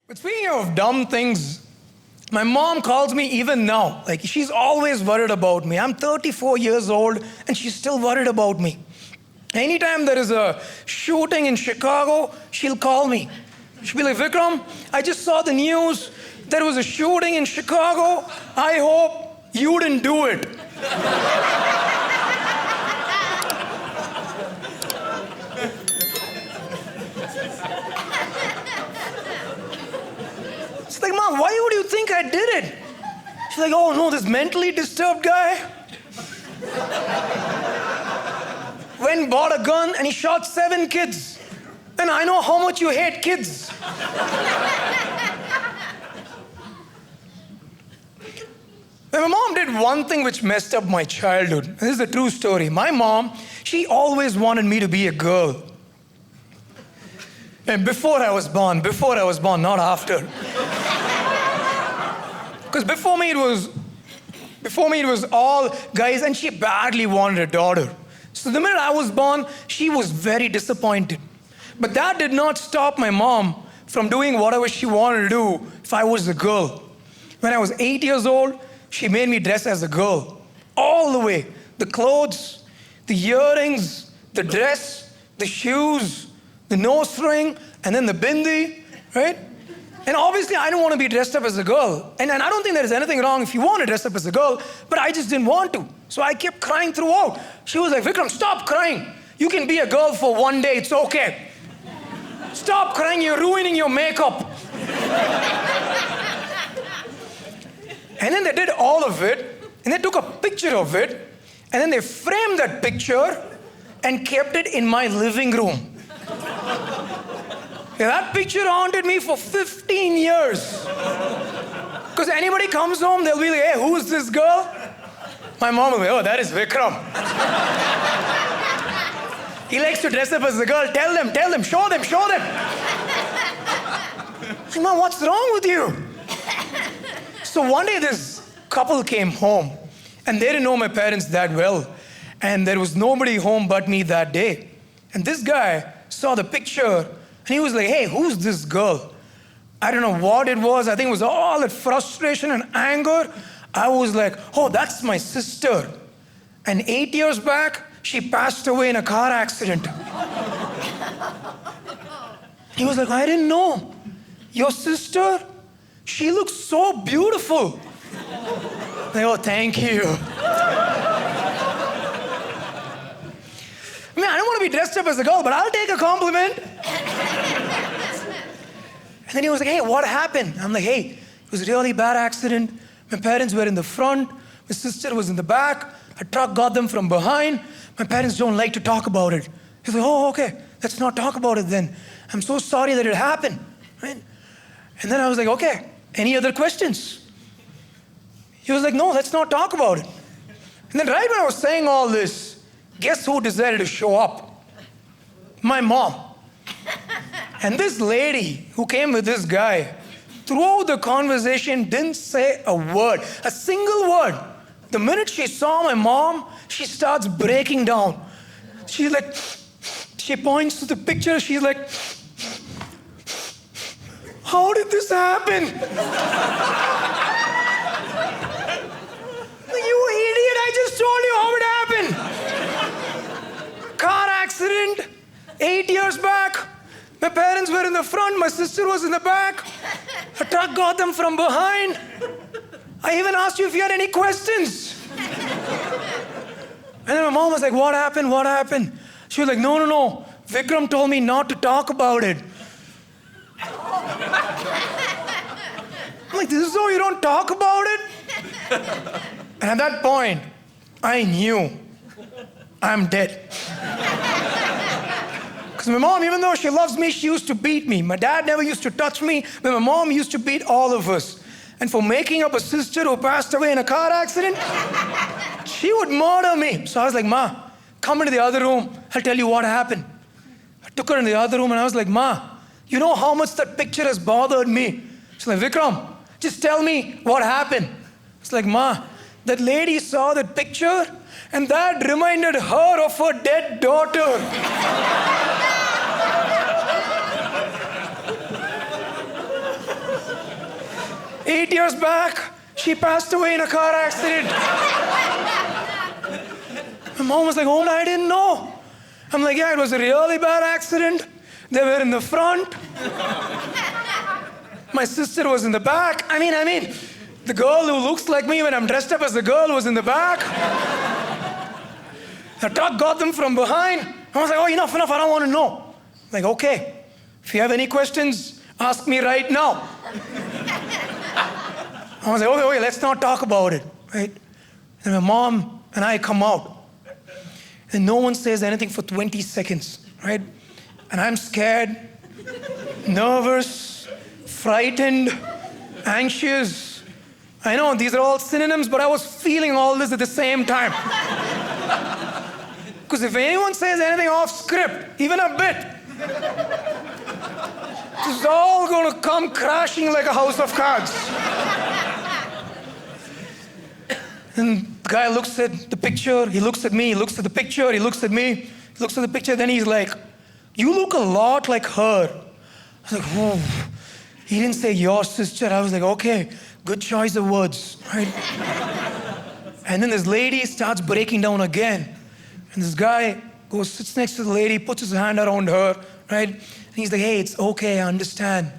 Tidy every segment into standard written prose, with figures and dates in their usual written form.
But speaking of dumb things, my mom calls me even now. Like, she's always worried about me. I'm 34 years old and she's still worried about me. Anytime there is a shooting in Chicago, she'll call me. She'll be like, Vikram, I just saw the news. There was a shooting in Chicago. I hope you didn't do it. It's like, Mom, why would you think I did it? She's like, oh no, this mentally disturbed guy went and bought a gun and he shot 7 kids. And I know how much you hate kids. My mom did one thing which messed up my childhood. This is a true story. My mom, she always wanted me to be a girl. And before I was born, not after. Because before me it was all guys, and she badly wanted a daughter. So the minute I was born, she was very disappointed. But that did not stop my mom from doing whatever she wanted to do if I was a girl. When I was 8 years old, she made me dress as a girl. All the way. The clothes, the earrings, the dress, the shoes, the nose ring, and then the bindi, right? And obviously, I don't want to be dressed up as a girl. And I don't think there is anything wrong if you want to dress up as a girl, but I just didn't want to. So I kept crying throughout. She was like, Vikram, stop crying. You can be a girl for one day, it's okay. Stop crying, you're ruining your makeup. And then they did all of it, and they took a picture of it, and then they framed that picture and kept it in my living room. Yeah, that picture haunted me for 15 years. Because anybody comes home, they'll be like, hey, who's this girl? My mom will be, oh, that is Vikram. He likes to dress up as a girl. Tell them, show them. Like, Mom, what's wrong with you? So one day this couple came home, and they didn't know my parents that well. And there was nobody home but me that day. And this guy saw the picture, and he was like, hey, who's this girl? I don't know what it was. I think it was all that frustration and anger. I was like, oh, that's my sister. And 8 years back, she passed away in a car accident. He was like, I didn't know. Your sister? She looks so beautiful. Like, oh, thank you. I mean, I don't want to be dressed up as a girl, but I'll take a compliment. And then he was like, hey, what happened? I'm like, hey, it was a really bad accident. My parents were in the front. My sister was in the back. A truck got them from behind. My parents don't like to talk about it. He's like, oh, okay, let's not talk about it then. I'm so sorry that it happened. Right? And then I was like, okay, any other questions? He was like, no, let's not talk about it. And then right when I was saying all this, guess who decided to show up? My mom. And this lady who came with this guy, throughout the conversation, didn't say a word, a single word. The minute she saw my mom, she starts breaking down. She's like, she points to the picture, she's like, how did this happen? You idiot, I just told you how it happened. Car accident, 8 years back. My parents were in the front, my sister was in the back. A truck got them from behind. I even asked you if you had any questions. And then my mom was like, what happened? She was like, no. Vikram told me not to talk about it. I'm like, this is how you don't talk about it? And at that point, I knew I'm dead. Because my mom, even though she loves me, she used to beat me. My dad never used to touch me, but my mom used to beat all of us. And for making up a sister who passed away in a car accident, she would murder me. So I was like, Ma, come into the other room. I'll tell you what happened. I took her in the other room and I was like, Ma, you know how much that picture has bothered me? She's like, Vikram, just tell me what happened. It's like, Ma, that lady saw that picture and that reminded her of her dead daughter. 8 years back, she passed away in a car accident. My mom was like, oh, I didn't know. I'm like, yeah, it was a really bad accident. They were in the front. My sister was in the back. I mean, the girl who looks like me when I'm dressed up as the girl was in the back. The truck got them from behind. I was like, oh, enough, I don't want to know. I'm like, okay, if you have any questions, ask me right now. I was like, okay, let's not talk about it, right? And my mom and I come out. And no one says anything for 20 seconds, right? And I'm scared, nervous, frightened, anxious. I know these are all synonyms, but I was feeling all this at the same time. Because if anyone says anything off script, even a bit, it's all going to come crashing like a house of cards. And the guy looks at the picture, he looks at me, he looks at the picture, he looks at me, he looks at the picture, then he's like, you look a lot like her. I was like, whoa. He didn't say your sister. I was like, okay, good choice of words, right? And then this lady starts breaking down again. And this guy goes, sits next to the lady, puts his hand around her, right? And he's like, hey, it's okay, I understand.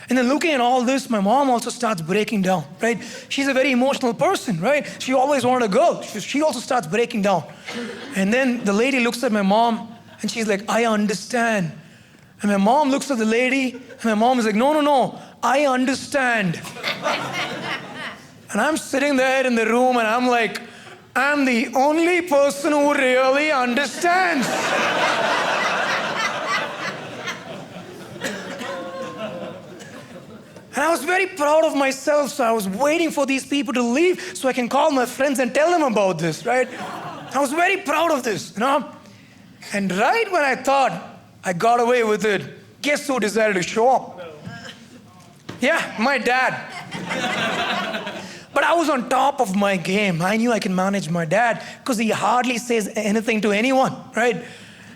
And then looking at all this, my mom also starts breaking down, right? She's a very emotional person, right? She always wanted a girl. She also starts breaking down. And then the lady looks at my mom, and she's like, I understand. And my mom looks at the lady, and my mom is like, no, I understand. And I'm sitting there in the room, and I'm like, I'm the only person who really understands. And I was very proud of myself, so I was waiting for these people to leave so I can call my friends and tell them about this, right? I was very proud of this, you know? And right when I thought I got away with it, guess who decided to show up? Yeah, my dad. But I was on top of my game. I knew I can manage my dad because he hardly says anything to anyone, right?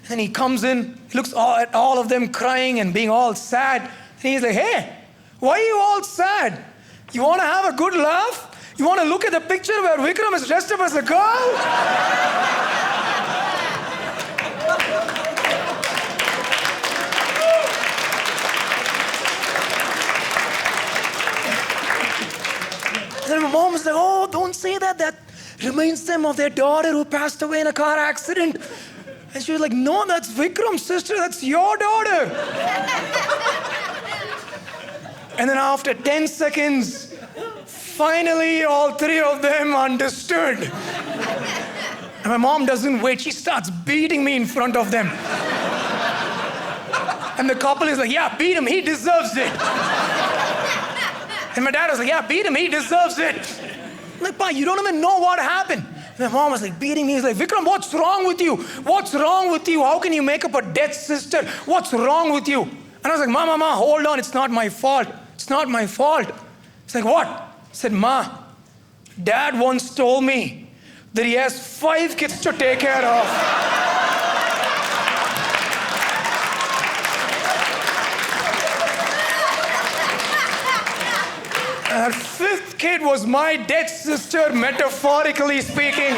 And he comes in, he looks at all of them crying and being all sad. And he's like, hey, why are you all sad? You want to have a good laugh? You want to look at the picture where Vikram is dressed up as a girl? And my mom was like, oh, don't say that. That reminds them of their daughter who passed away in a car accident. And she was like, no, that's Vikram's sister. That's your daughter. And then after 10 seconds, finally all three of them understood. And my mom doesn't wait. She starts beating me in front of them. And the couple is like, yeah, beat him. He deserves it. And my dad was like, yeah, beat him. He deserves it. I'm like, Pa, you don't even know what happened. And my mom was like beating me. He's like, Vikram, what's wrong with you? What's wrong with you? How can you make up a dead sister? What's wrong with you? And I was like, Ma, hold on. It's not my fault. It's not my fault. He's like, what? I said, Ma, Dad once told me that he has 5 kids to take care of. And 5th kid was my dead sister, metaphorically speaking.